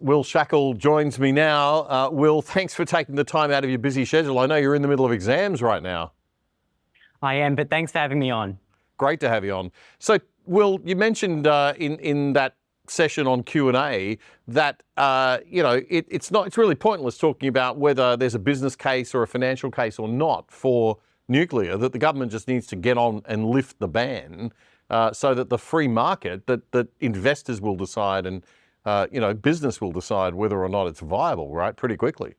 Will Shackle joins me now. Will, thanks for taking the time out of your busy schedule. I know you're in the middle of exams right now. I am, but thanks for having me on. Great to have you on. So, Will, you mentioned in that session on Q&A that it's really pointless talking about whether there's a business case or a financial case or not for nuclear, that the government just needs to get on and lift the ban so that the free market, that investors will decide and business will decide whether or not it's viable, right, pretty quickly.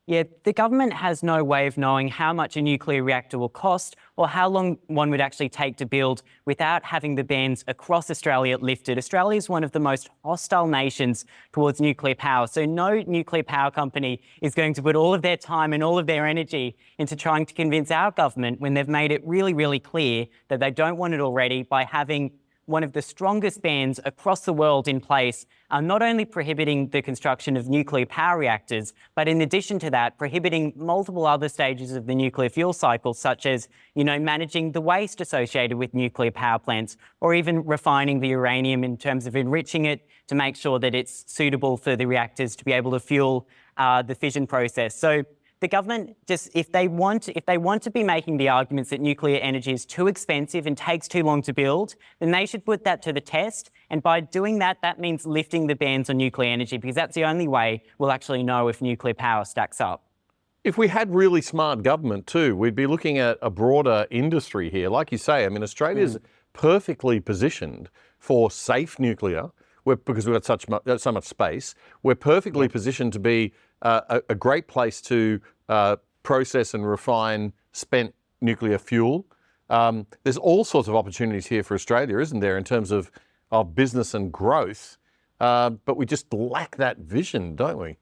Yeah, the government has no way of knowing how much a nuclear reactor will cost or how long one would actually take to build without having the bans across Australia lifted. Australia is one of the most hostile nations towards nuclear power, so no nuclear power company is going to put all of their time and all of their energy into trying to convince our government when they've made it really, really clear that they don't want it already by having one of the strongest bans across the world in place, not only prohibiting the construction of nuclear power reactors, but in addition to that, prohibiting multiple other stages of the nuclear fuel cycle, such as, managing the waste associated with nuclear power plants, or even refining the uranium in terms of enriching it to make sure that it's suitable for the reactors to be able to fuel the fission process. So the government, just if they want to be making the arguments that nuclear energy is too expensive and takes too long to build, then they should put that to the test. And by doing that, that means lifting the bans on nuclear energy, because that's the only way we'll actually know if nuclear power stacks up. If we had really smart government too, we'd be looking at a broader industry here. Like you say, I mean, Australia's perfectly positioned for safe nuclear because we've got so much space. We're perfectly positioned to be a great place to process and refine spent nuclear fuel. There's all sorts of opportunities here for Australia, isn't there, in terms of business and growth, but we just lack that vision, don't we?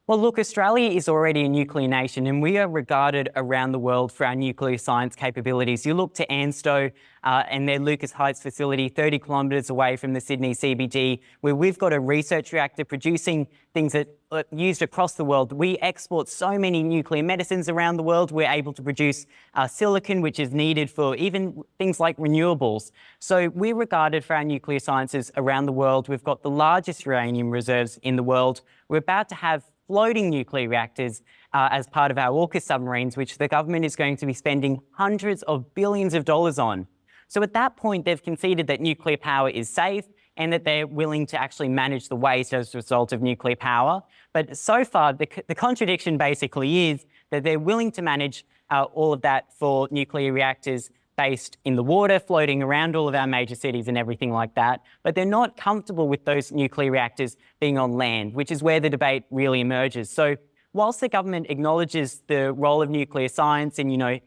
Well, look, Australia is already a nuclear nation and we are regarded around the world for our nuclear science capabilities. You look to ANSTO and their Lucas Heights facility 30 kilometres away from the Sydney CBD, where we've got a research reactor producing things that are used across the world. We export so many nuclear medicines around the world. We're able to produce silicon, which is needed for even things like renewables. So we're regarded for our nuclear sciences around the world. We've got the largest uranium reserves in the world. We're about to have floating nuclear reactors as part of our AUKUS submarines, which the government is going to be spending hundreds of billions of dollars on. So at that point, they've conceded that nuclear power is safe and that they're willing to actually manage the waste as a result of nuclear power. But so far, the contradiction basically is that they're willing to manage all of that for nuclear reactors based in the water, floating around all of our major cities and everything like that. But they're not comfortable with those nuclear reactors being on land, which is where the debate really emerges. So whilst the government acknowledges the role of nuclear science in,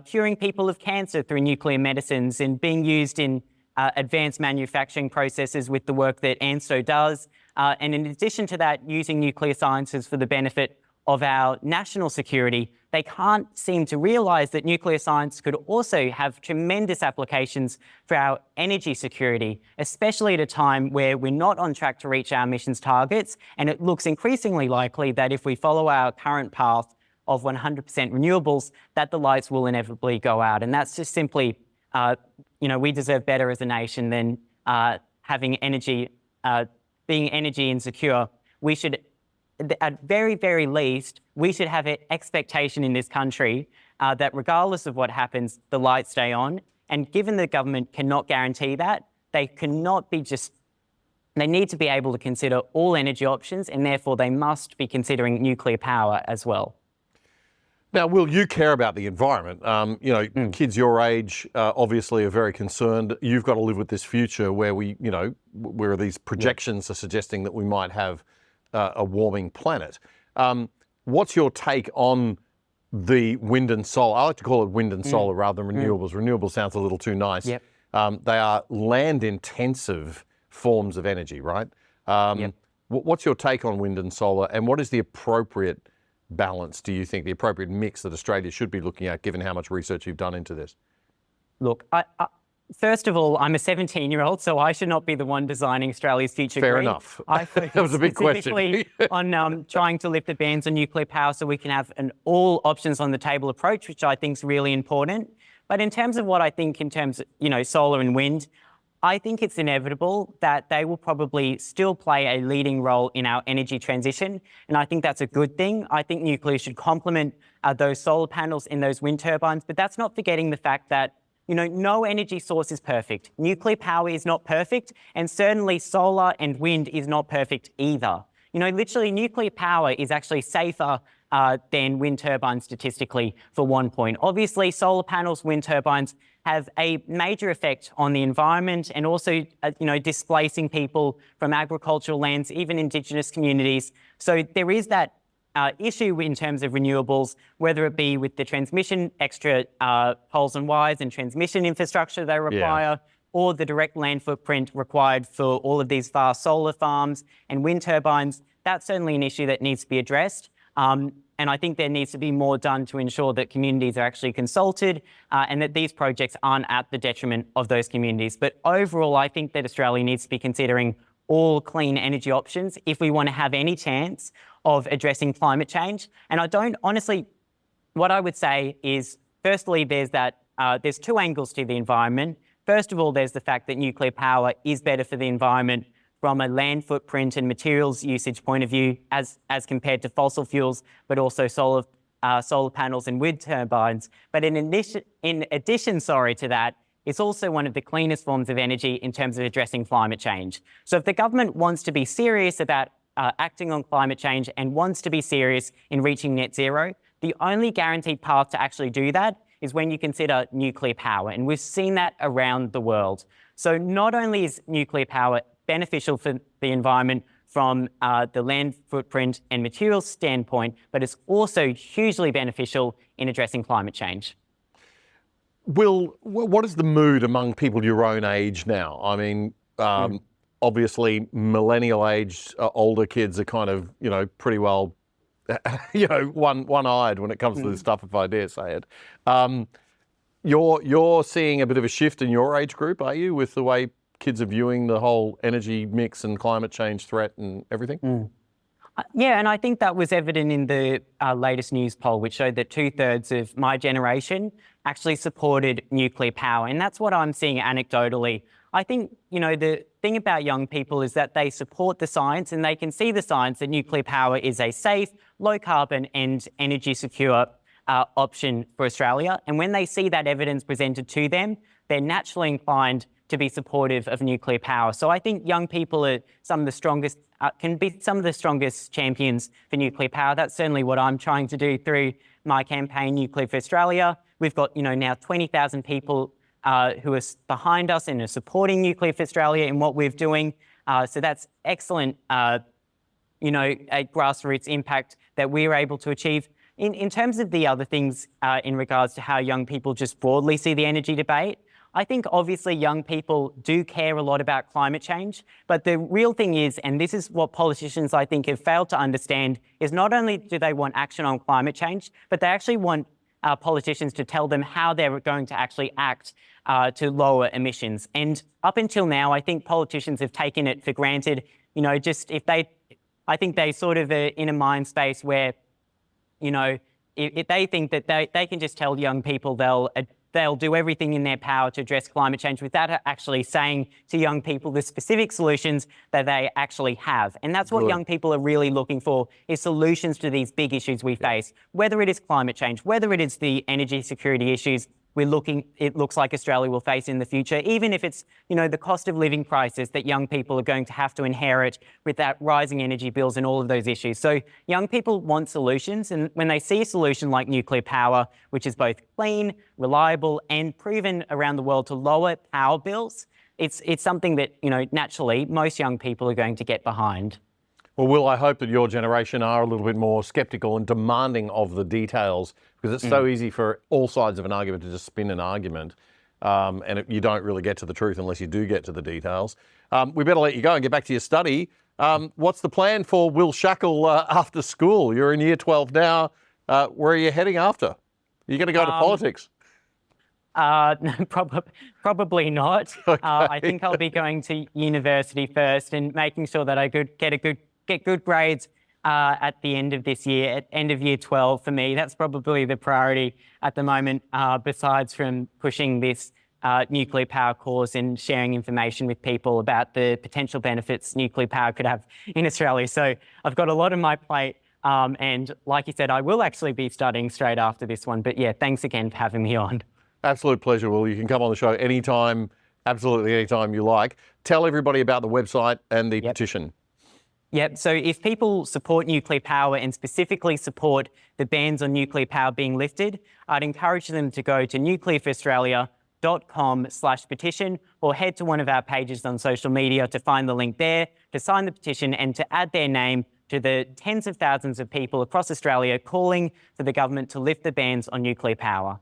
curing people of cancer through nuclear medicines and being used in advanced manufacturing processes with the work that ANSTO does, and in addition to that, using nuclear sciences for the benefit of our national security, they can't seem to realise that nuclear science could also have tremendous applications for our energy security, especially at a time where we're not on track to reach our emissions targets. And it looks increasingly likely that if we follow our current path of 100% renewables, that the lights will inevitably go out. And that's just simply, we deserve better as a nation than having energy, being energy insecure. We should, at very, very least, we should have an expectation in this country that regardless of what happens, the lights stay on. And given the government cannot guarantee that, they need to be able to consider all energy options, and therefore they must be considering nuclear power as well. Now, Will, you care about the environment. Kids your age obviously are very concerned. You've got to live with this future where where these projections are suggesting that we might have a warming planet. What's your take on the wind and solar? I like to call it wind and solar rather than renewables. Renewables sounds a little too nice. Yep. They are land-intensive forms of energy, right? What's your take on wind and solar, and what is the appropriate balance, do you think, the appropriate mix that Australia should be looking at, given how much research you've done into this? Look, first of all, I'm a 17-year-old, so I should not be the one designing Australia's future grid. Fair enough. That was a big question. on trying to lift the bans on nuclear power so we can have an all options on the table approach, which I think is really important. But in terms of what I think in terms of, solar and wind, I think it's inevitable that they will probably still play a leading role in our energy transition, and I think that's a good thing. I think nuclear should complement those solar panels and those wind turbines, but that's not forgetting the fact that no energy source is perfect. Nuclear power is not perfect, and certainly solar and wind is not perfect either. Literally nuclear power is actually safer than wind turbines statistically for 1 point. Obviously, solar panels, wind turbines have a major effect on the environment and also, displacing people from agricultural lands, even Indigenous communities. So there is that issue in terms of renewables, whether it be with the transmission, extra poles and wires and transmission infrastructure they require, or the direct land footprint required for all of these vast solar farms and wind turbines. That's certainly an issue that needs to be addressed. And I think there needs to be more done to ensure that communities are actually consulted and that these projects aren't at the detriment of those communities. But overall, I think that Australia needs to be considering all clean energy options if we want to have any chance of addressing climate change. And what I would say is, firstly, there's two angles to the environment. First of all, there's the fact that nuclear power is better for the environment from a land footprint and materials usage point of view as compared to fossil fuels, but also solar panels and wind turbines. But in addition to that, it's also one of the cleanest forms of energy in terms of addressing climate change. So if the government wants to be serious about acting on climate change and wants to be serious in reaching net zero, the only guaranteed path to actually do that is when you consider nuclear power. And we've seen that around the world. So not only is nuclear power beneficial for the environment from the land footprint and materials standpoint, but it's also hugely beneficial in addressing climate change. Will, what is the mood among people your own age now? I mean, obviously millennial age, older kids are kind of, pretty well, one-eyed when it comes to this stuff, if I dare say it. You're seeing a bit of a shift in your age group, are you, with the way kids are viewing the whole energy mix and climate change threat and everything? Yeah, and I think that was evident in the latest news poll, which showed that 2/3 of my generation actually supported nuclear power. And that's what I'm seeing anecdotally. I think, the thing about young people is that they support the science and they can see the science that nuclear power is a safe, low carbon and energy secure option for Australia. And when they see that evidence presented to them, they're naturally inclined to be supportive of nuclear power. So I think young people are can be some of the strongest champions for nuclear power. That's certainly what I'm trying to do through my campaign, Nuclear for Australia. We've got, now 20,000 people who are behind us and are supporting Nuclear for Australia in what we're doing. So that's excellent, a grassroots impact that we're able to achieve. In terms of the other things in regards to how young people just broadly see the energy debate, I think obviously young people do care a lot about climate change, but the real thing is, and this is what politicians I think have failed to understand, is not only do they want action on climate change, but they actually want politicians to tell them how they're going to actually act to lower emissions. And up until now, I think politicians have taken it for granted, I think they sort of are in a mind space where, if they think that they can just tell young people they'll do everything in their power to address climate change without actually saying to young people the specific solutions that they actually have. And that's what young people are really looking for, is solutions to these big issues we face, whether it is climate change, whether it is the energy security issues it looks like Australia will face in the future, even if it's, the cost of living crisis that young people are going to have to inherit with that rising energy bills and all of those issues. So young people want solutions, and when they see a solution like nuclear power, which is both clean, reliable, and proven around the world to lower power bills, it's something that, naturally most young people are going to get behind. Well, Will, I hope that your generation are a little bit more sceptical and demanding of the details, because it's so easy for all sides of an argument to just spin an argument, and you don't really get to the truth unless you do get to the details. We better let you go and get back to your study. What's the plan for Will Shackle after school? You're in year 12 now. Where are you heading after? Are you going to go to politics? No, probably not. Okay. I think I'll be going to university first and making sure that I get good grades at the end of this year, at end of year 12 for me. That's probably the priority at the moment, besides from pushing this nuclear power cause and sharing information with people about the potential benefits nuclear power could have in Australia. So I've got a lot on my plate. And like you said, I will actually be studying straight after this one. But yeah, thanks again for having me on. Absolute pleasure, Will. You can come on the show anytime, absolutely anytime you like. Tell everybody about the website and the petition. Yep. So if people support nuclear power and specifically support the bans on nuclear power being lifted, I'd encourage them to go to nuclearforaustralia.com/petition or head to one of our pages on social media to find the link there, to sign the petition and to add their name to the tens of thousands of people across Australia calling for the government to lift the bans on nuclear power.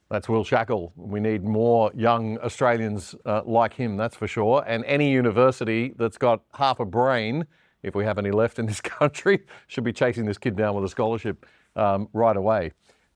That's Will Shackle. We need more young Australians like him, that's for sure. And any university that's got half a brain, if we have any left in this country, should be chasing this kid down with a scholarship right away.